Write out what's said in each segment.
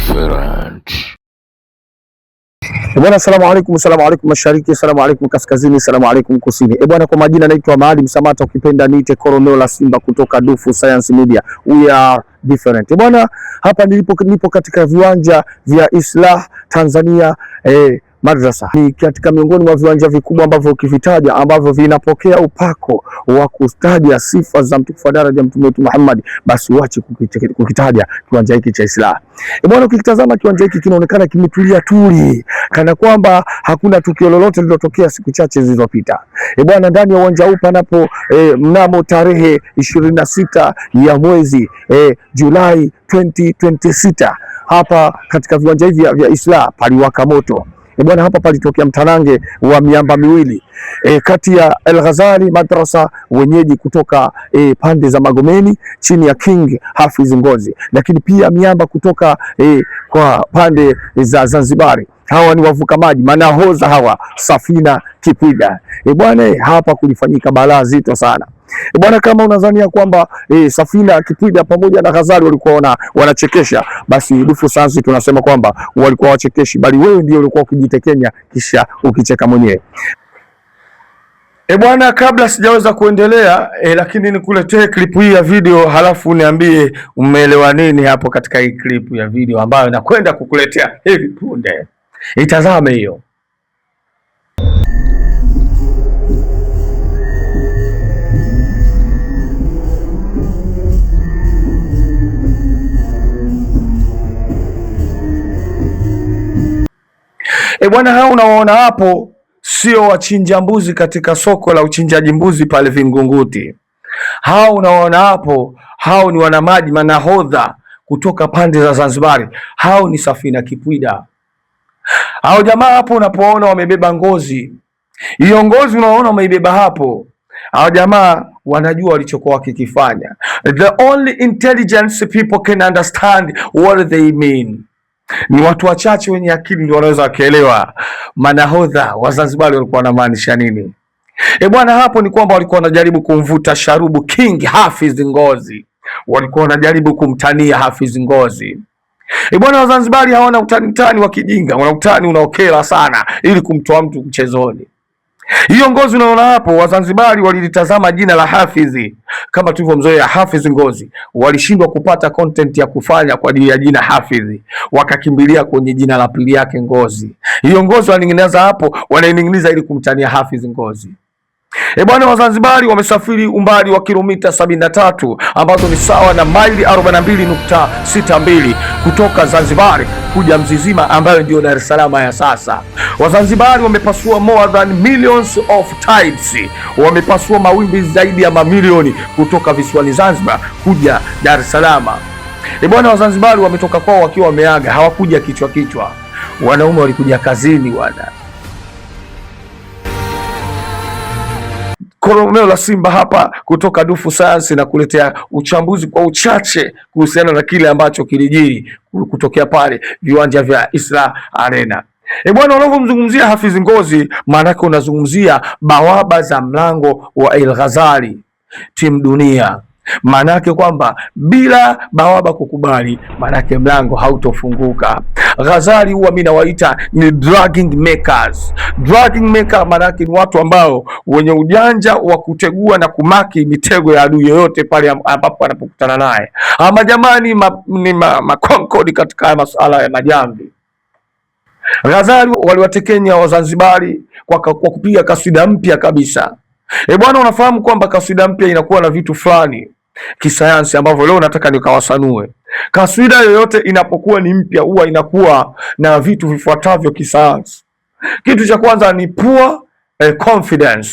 different. Bwana, assalamu alaikum mashariki, assalamu alaikum kaskazini, assalamu alaikum kusini. Bwana, kwa majina naitwa Maalim Samata, ukipenda niite Kolonel la Simba kutoka Dufu Science Media. We are different. Bwana, hapa nipo katika viwanja vya Islah Tanzania Madrasa. Ni katika miongoni mwa viwanja vikubwa ambavyo ukivitaja ambavyo vinapokea upako wa kustadia sifa za mtukufu daraja Mtume wetu Muhammad, basi uache kukitaja kiwanja hiki cha Islah. Bwana, ukitazama kiwanja hiki kinaonekana kimetulia tuli, kana kwamba hakuna tukio lolote lililotokea siku chache zilizopita. Bwana, ndani ya uwanja huu panapo mnamo tarehe 26 ya mwezi Julai 2026 hapa katika viwanja hivi vya Islah paliwaka moto. Bwana, hapa palitokea mtarange wa miamba miwili kati ya El Ghazali Madrasa wenyeji kutoka pande za Magomeni chini ya King Hafiz Ngozi, lakini pia miamba kutoka kwa pande za Zanzibari. Hawa ni wavuka maji, manahodha hawa, Safina Kipwida. Bwana, hapa kulifanyika balaa zito sana. Bwana, kama unadhania kwamba Safina Kipwida pamoja na Ghazali walikuwa wanachekesha, basi Dufu Science tunasema kwamba walikuwa wachekeshi, bali wewe ndio ulikuwa ukijitekenya kisha ukicheka mwenyewe. Bwana, kabla sijaweza kuendelea lakini nikuletee klipu hii ya video, halafu niambie umeelewa nini hapo katika hii klipu ya video ambayo nakwenda kukuletea hivi punde. Itazame hiyo. Bwana, hao unawaona hapo sio wachinja mbuzi katika soko la uchinjaji mbuzi pale Vingunguti. Hao unawaona hapo, hao ni wanamaji, manahodha kutoka pande za Zanzibari. Hao ni Safina Kipwida. Hao jamaa hapo unapoona wamebeba ngozi, hiyo ngozi unaona wameibeba hapo, hao jamaa wanajua walichokuwa wakikifanya. The only intelligence people can understand what they mean. Ni watu wachache wenye akili ndio wanaweza kuelewa manahodha wa Zanzibar walikuwa wanamaanisha nini. Bwana, hapo ni kwamba walikuwa wanajaribu kumvuta sharubu King Hafiz Ngozi, walikuwa wanajaribu kumtania Hafiz Ngozi. Bwana, wa Zanzibar hawana utani wa kijinga, wana utani unaokera sana ili kumtoa mtu mchezoni. Hiyo ngozi unaona hapo, Wazanzibari walilitazama jina la Hafidhi kama tulivyomzoea Hafiz Ngozi, walishindwa kupata content ya kufanya kwa ajili ya jina Hafidhi, wakakimbilia kwenye jina la pili yake Ngozi. Hiyo ngozi waning'iniza hapo, wanaining'iniza ili kumtania Hafiz Ngozi. Bwana, Wazanzibari wamesafiri umbali wa kilomita 73 ambazo ni sawa na maili 42.62 kutoka Zanzibar kuja Mzizima ambayo ndio Dar es Salaam ya sasa. Wazanzibari wamepasua more than millions of tides, wamepasua mawimbi zaidi ya mamilioni kutoka visiwani Zanzibar kuja Dar es Salaam. Bwana, Wazanzibari wametoka kwao wakiwa wameaga, hawakuja kichwa. Wanaume walikuja kazini wana. Kolonel la Simba hapa kutoka Dufu Science na kuletea uchambuzi kwa uchache kuhusiana na kile ambacho kilijiri kutokea pale viwanja vya Islah Arena. Bwana, unavyomzungumzia Hafiz Ngozi, maanake unazungumzia bawaba za mlango wa El Ghazali timu dunia. Maanake kwamba bila bawaba kukubali, maanake mlango hautofunguka. Ghazali huwa mimi nawaita ni dragging makers. Dragging maker maanake ni watu ambao wenye ujanja wa kutegua na kumaki mitego ya adui yoyote pale ambapo anapokutana naye. Ama jamani ni makonkodi katika masuala ya majamvi. Ghazali waliwatekenya Wazanzibari kwa kupiga kaswida mpya kabisa. Bwana, unafahamu kwamba kaswida mpya inakuwa na vitu fulani kisayansi ambavyo leo nataka nikawasanue. Kaswida yoyote inapokuwa ni mpya huwa inakuwa na vitu vifuatavyo kisayansi. Kitu cha kwanza ni poor confidence.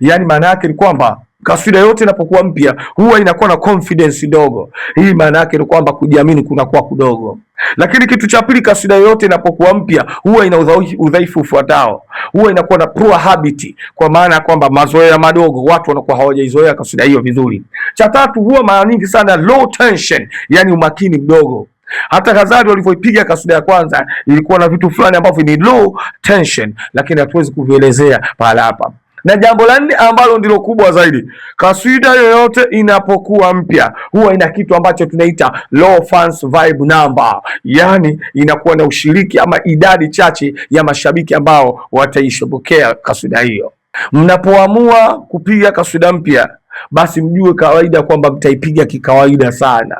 Yaani maana yake ni kwamba kaswida yote inapokuwa mpya huwa inakuwa na confidence ndogo. Hii maana yake ni kwamba kujiamini kunakuwa kudogo. Lakini kitu cha pili, kaswida yote inapokuwa mpya huwa ina udhaifu ufuatao. Huwa inakuwa na poor habit, kwa maana ya kwamba mazoea madogo, watu wanakuwa hawajaizoea kaswida hiyo vizuri. Cha tatu, huwa mara nyingi sana low tension, yani umakini mdogo. Hata Ghazali walivyoipiga kaswida ya kwanza ilikuwa na vitu fulani ambavyo ni low tension, lakini hatuwezi kuvielezea pale hapa. Na jambo la nne ambalo ndilo kubwa zaidi, kaswida yoyote inapokuwa mpya huwa ina kitu ambacho tunaita low fans vibe number, yaani inakuwa na ushiriki ama idadi chache ya mashabiki ambao wataishobokea kaswida hiyo. Mnapoamua kupiga kaswida mpya, basi mjue kawaida kwamba mtaipiga kikawaida sana.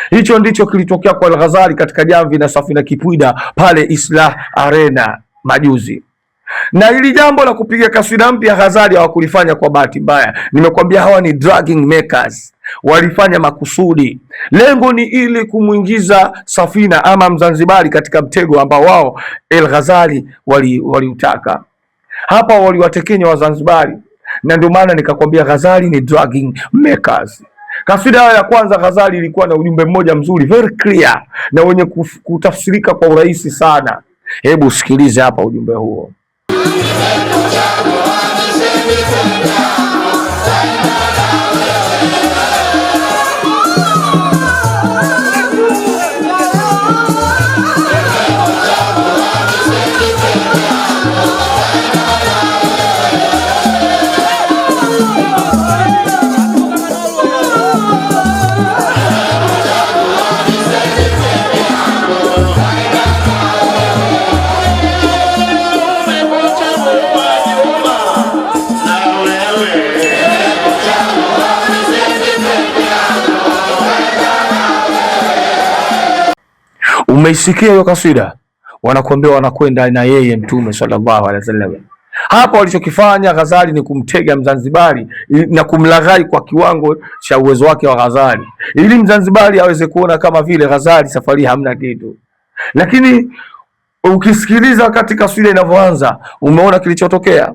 Hicho ndicho kilitokea kwa Al-Ghazali katika Jamvi na Safina Kipwida pale Islah Arena majuzi. Na hili jambo la kupiga kaswida mpya Ghazali hawakulifanya kwa bahati mbaya. Nimekwambia hawa ni dragging makers, walifanya makusudi. Lengo ni ili kumwingiza Safina ama Mzanzibari katika mtego ambao wao Al-Ghazali waliutaka. Hapa waliwatekenya Wazanzibari, na ndio maana nikakwambia Ghazali ni dragging makers. Kaswida ya kwanza Ghazali ilikuwa na ujumbe mmoja mzuri, very clear na wenye kutafsirika kwa urahisi sana. Hebu sikilize hapa ujumbe huo. Umeisikia hiyo kaswida? Wanakuambia wanakwenda na yeye Mtume sallallahu alaihi wasallam. Hapa walichokifanya Ghazali ni kumtega Mzanzibari na kumlaghai kwa kiwango cha uwezo wake wa Ghazali, ili Mzanzibari aweze kuona kama vile Ghazali safari hamna kitu. Lakini ukisikiliza wakati kaswida inavyoanza, umeona kilichotokea.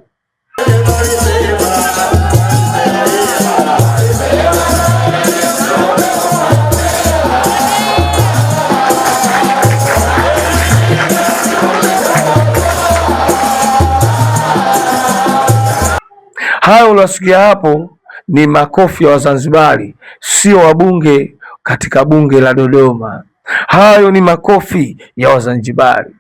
Hayo uliosikia hapo ni makofi ya Wazanzibari, sio wabunge katika bunge la Dodoma. Hayo ni makofi ya Wazanzibari.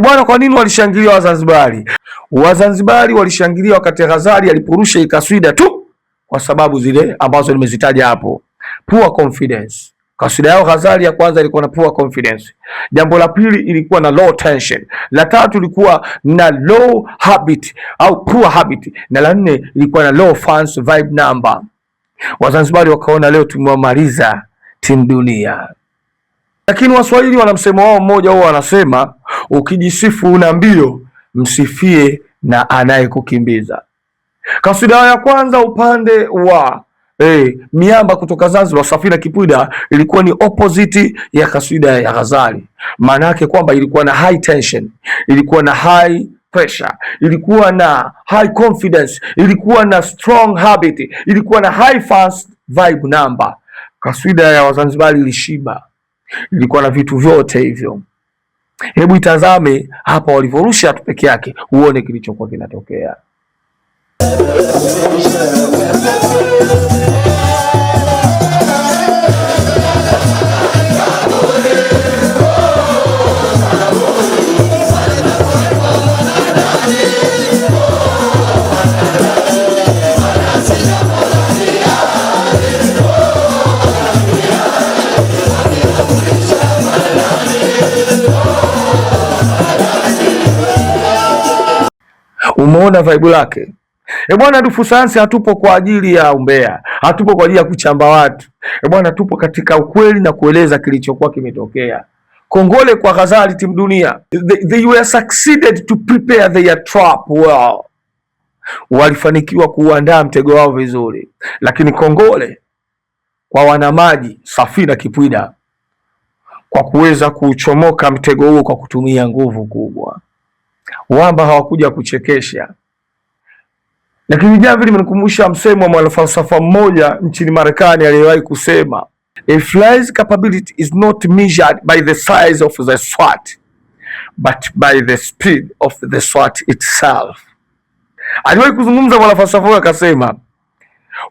Bwana, kwa nini walishangilia Wazanzibari? Wazanzibari walishangilia wakati Ghazali aliporusha ikaswida tu kwa sababu zile ambazo nimezitaja hapo. Poor confidence. Kaswida yao Ghazali ya kwanza ilikuwa na poor confidence. Jambo la pili ilikuwa na low tension. La tatu ilikuwa na low habit au poor habit. Na la nne ilikuwa na low fans vibe number. Wazanzibari wakaona leo tumewamaliza timu dunia. Lakini Waswahili wana msemo wao mmoja, wao wanasema ukijisifu una mbio, msifie na anayekukimbiza. Kaswida ya kwanza upande wa miamba kutoka Zanzibar, Safina Kipwida, ilikuwa ni opposite ya kaswida ya Ghazali. Maana yake kwamba ilikuwa na high tension, ilikuwa na high pressure, ilikuwa na high confidence, ilikuwa na strong habit, ilikuwa na high fast vibe number. Kaswida ya Wazanzibari ilishiba, ilikuwa na vitu vyote hivyo. Hebu itazame hapa walivyorusha tu peke yake, uone kilichokuwa kinatokea. Umeona vibe lake? Bwana, Dufu Sayansi hatupo kwa ajili ya umbea, hatupo kwa ajili ya kuchamba watu. Bwana, tupo katika ukweli na kueleza kilichokuwa kimetokea. Kongole kwa Ghazali, timu dunia. They were succeeded to prepare their trap well. Walifanikiwa kuandaa mtego wao vizuri, lakini kongole kwa wanamaji Safina Kipwida kwa kuweza kuchomoka mtego huo kwa kutumia nguvu kubwa. Wamba hawakuja kuchekesha, lakini jambo limenikumbusha msemo wa mwanafalsafa mmoja nchini Marekani aliyewahi kusema, a fly's capability is not measured by the size of the swat but by the speed of the swat itself. Aliwahi kuzungumza mwanafalsafa huyo akasema,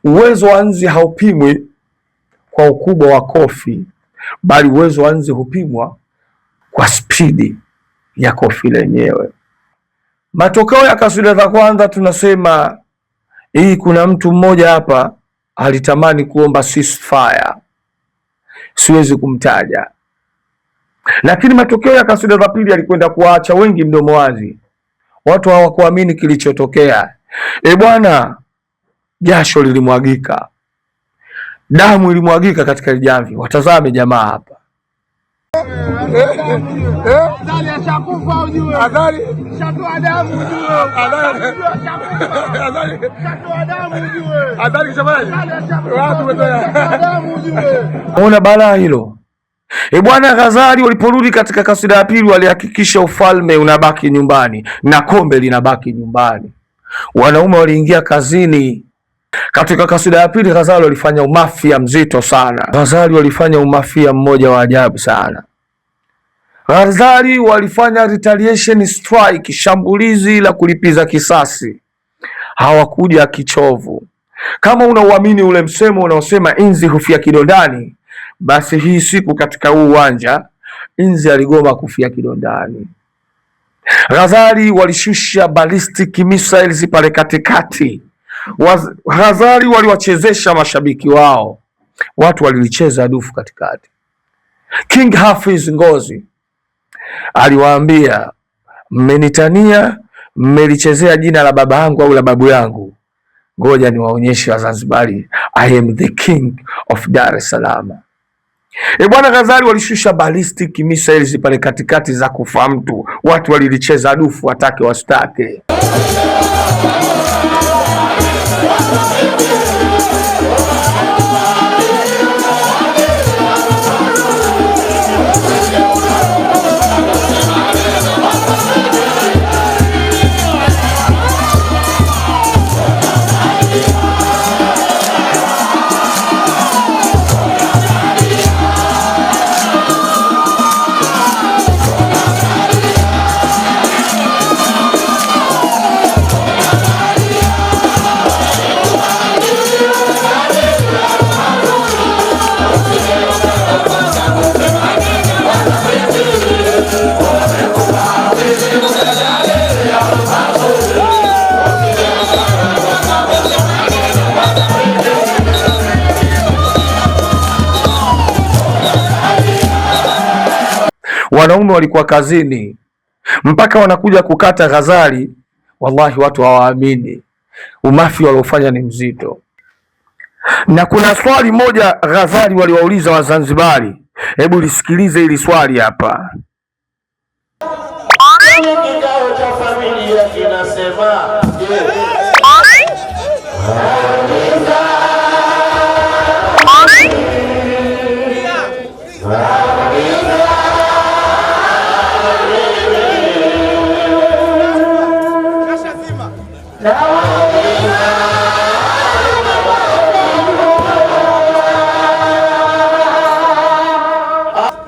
uwezo wa nzi haupimwi kwa ukubwa wa kofi, bali uwezo wa nzi hupimwa kwa spidi ya kofi lenyewe. Matokeo ya kaswida za kwanza tunasema hii, kuna mtu mmoja hapa alitamani kuomba ceasefire, siwezi kumtaja, lakini matokeo ya kaswida za pili yalikwenda kuwaacha wengi mdomo wazi. Watu hawakuamini kilichotokea. Bwana, jasho lilimwagika, damu ilimwagika katika jamvi. Watazame jamaa hapa. Ona balaa hilo. Bwana, Ghazali waliporudi katika kasida ya pili walihakikisha ufalme unabaki nyumbani na kombe linabaki nyumbani. Wanaume waliingia kazini. Katika kasida ya pili Ghazali walifanya umafia mzito sana. Ghazali walifanya umafia mmoja wa ajabu sana. Ghazali walifanya retaliation strike, shambulizi la kulipiza kisasi. Hawakuja kichovu. Kama unauamini ule msemo unaosema inzi hufia kidondani, basi hii siku katika huu uwanja inzi aligoma kufia kidondani. Ghazali walishusha ballistic missiles pale katikati. Ghazali waliwachezesha mashabiki wao, watu walilicheza dufu katikati. King Hafiz Ngozi aliwaambia, mmenitania, mmelichezea jina la baba yangu au la babu yangu, ngoja niwaonyeshe Wazanzibari, I am the king of Dar es Salaam. Bwana, Ghazali walishusha ballistic missiles pale katikati za kufa mtu, watu walilicheza dufu watake wastake. Wanaume walikuwa kazini mpaka wanakuja kukata Ghazali. Wallahi watu hawaamini, umafi waliofanya ni mzito. Na kuna swali moja Ghazali waliwauliza Wazanzibari, hebu lisikilize hili swali hapa. Kikao cha familia kinasema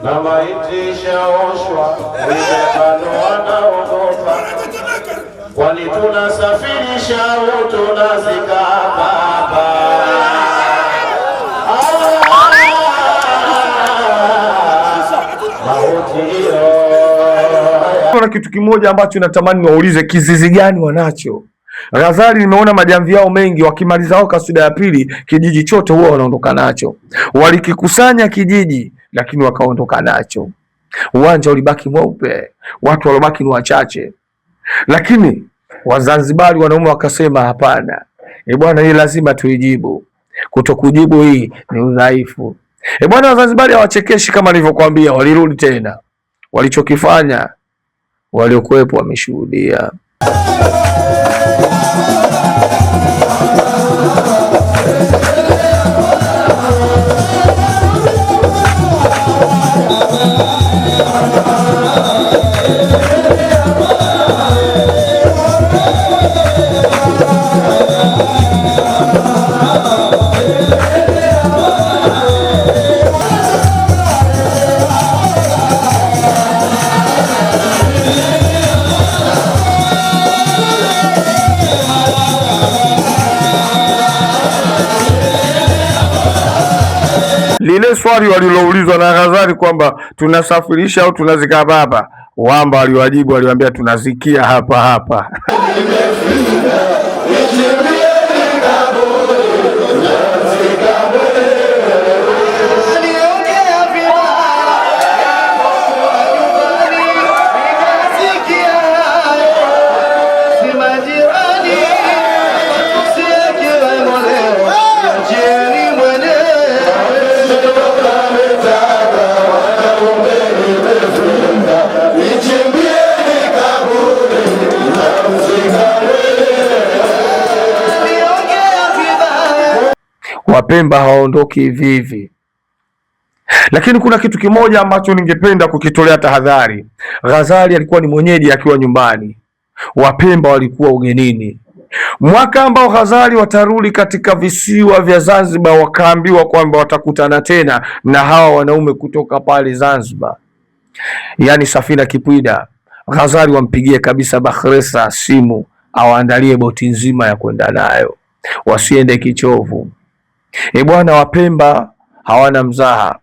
na maiti shaoshwa, bado wanaogopa, kwani tunasafirisha au tunazika baba. Kuna kitu kimoja ambacho natamani waulize, kizizi gani wanacho? Ghazali nimeona majamvi yao mengi, wakimaliza wao kasida ya pili kijiji chote huwa wanaondoka nacho. Walikikusanya kijiji lakini wakaondoka nacho. Uwanja ulibaki mweupe, watu walobaki ni wachache. Lakini Wazanzibari wanaume wakasema hapana, bwana, hii lazima tuijibu. Kutokujibu hii ni udhaifu. Bwana, Wazanzibari hawachekeshi kama nilivyokuambia, walirudi tena. Walichokifanya waliokuwepo wameshuhudia. Lile swali waliloulizwa na Ghazali kwamba tunasafirisha au tunazika baba, wamba waliwajibu, waliwaambia tunazikia hapa hapa. Wapemba hawaondoki hivi hivi. Lakini kuna kitu kimoja ambacho ningependa kukitolea tahadhari. Ghazali alikuwa ni mwenyeji akiwa nyumbani, Wapemba walikuwa ugenini. Mwaka ambao Ghazali watarudi katika visiwa vya Zanzibar, wakaambiwa kwamba watakutana tena na hawa wanaume kutoka pale Zanzibar, yaani Safina Kipwida. Ghazali wampigie kabisa Bakhresa simu awaandalie boti nzima ya kwenda nayo, wasiende kichovu. Bwana, Wapemba hawana mzaha,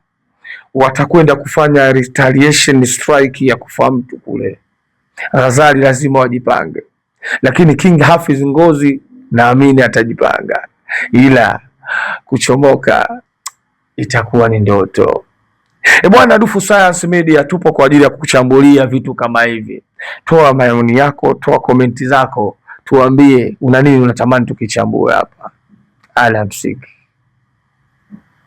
watakwenda kufanya retaliation strike ya kufa mtu kule. Ghazali lazima wajipange, lakini King Hafidh Ngozi naamini atajipanga, ila kuchomoka itakuwa ni ndoto. Bwana, Dufu Science Media tupo kwa ajili ya kuchambulia vitu kama hivi. Toa maoni yako, toa komenti zako, tuambie una nini unatamani tukichambue hapa. Alamsiki.